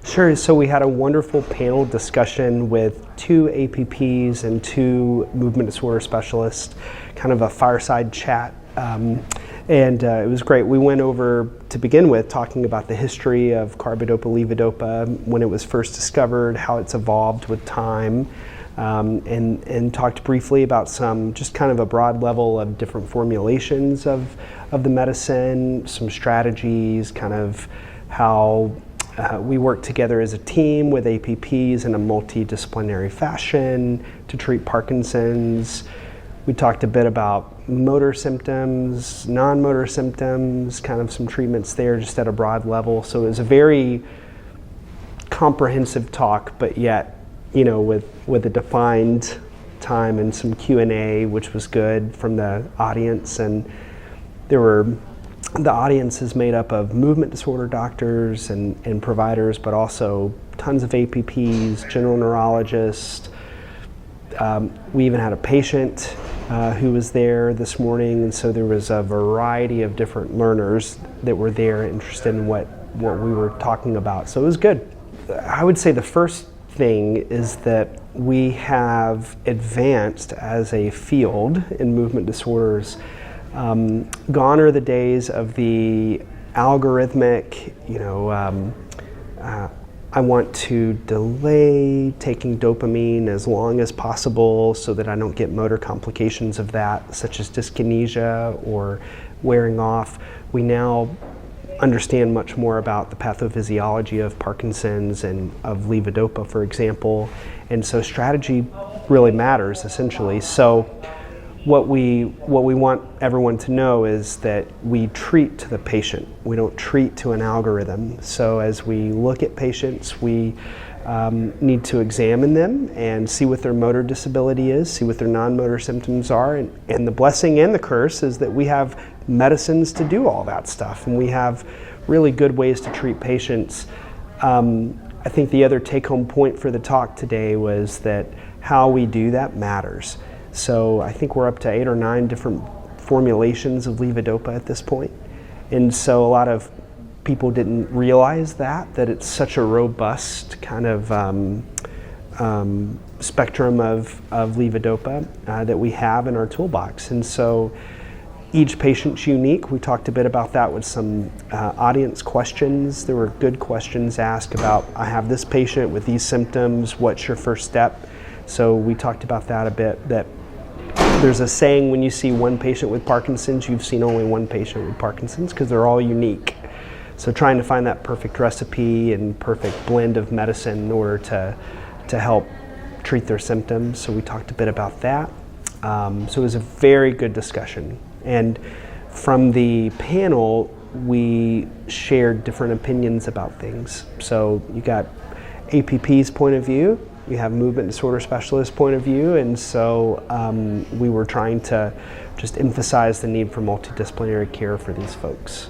Sure. So we had a wonderful panel discussion with 2 APPs and 2 movement disorder specialists, kind of a fireside chat. And it was great. We went over, to begin with, talking about the history of carbidopa-levodopa, when it was first discovered, how it's evolved with time, and talked briefly about some, just kind of a broad level of different formulations of the medicine, some strategies, kind of how we work together as a team with APPs in a multidisciplinary fashion to treat Parkinson's. We talked a bit about motor symptoms, non-motor symptoms, kind of some treatments there just at a broad level. So it was a very comprehensive talk, but yet, you know, with a defined time and some Q&A, which was good from the audience. And the audience is made up of movement disorder doctors and providers, but also tons of APPs, general neurologists. We even had a patient who was there this morning, and so there was a variety of different learners that were there interested in what we were talking about. So it was good. I would say the first thing is that we have advanced as a field in movement disorders. Gone are the days of the algorithmic, I want to delay taking dopamine as long as possible so that I don't get motor complications of that, such as dyskinesia or wearing off. We now understand much more about the pathophysiology of Parkinson's and of levodopa, for example, and so strategy really matters, essentially. So what we want everyone to know is that we treat to the patient. We don't treat to an algorithm. So as we look at patients, we need to examine them and see what their motor disability is, see what their non-motor symptoms are. And the blessing and the curse is that we have medicines to do all that stuff, and we have really good ways to treat patients. I think the other take-home point for the talk today was that how we do that matters. So I think we're up to 8 or 9 different formulations of levodopa at this point. And so a lot of people didn't realize that it's such a robust kind of spectrum of levodopa that we have in our toolbox. And so each patient's unique. We talked a bit about that with some audience questions. There were good questions asked about, I have this patient with these symptoms, what's your first step? So we talked about that a bit, that there's a saying, when you see one patient with Parkinson's, you've seen only one patient with Parkinson's, because they're all unique. So trying to find that perfect recipe and perfect blend of medicine in order to help treat their symptoms. So we talked a bit about that. So it was a very good discussion. And from the panel, we shared different opinions about things. So you got APP's point of view, you have movement disorder specialist point of view, and so we were trying to just emphasize the need for multidisciplinary care for these folks.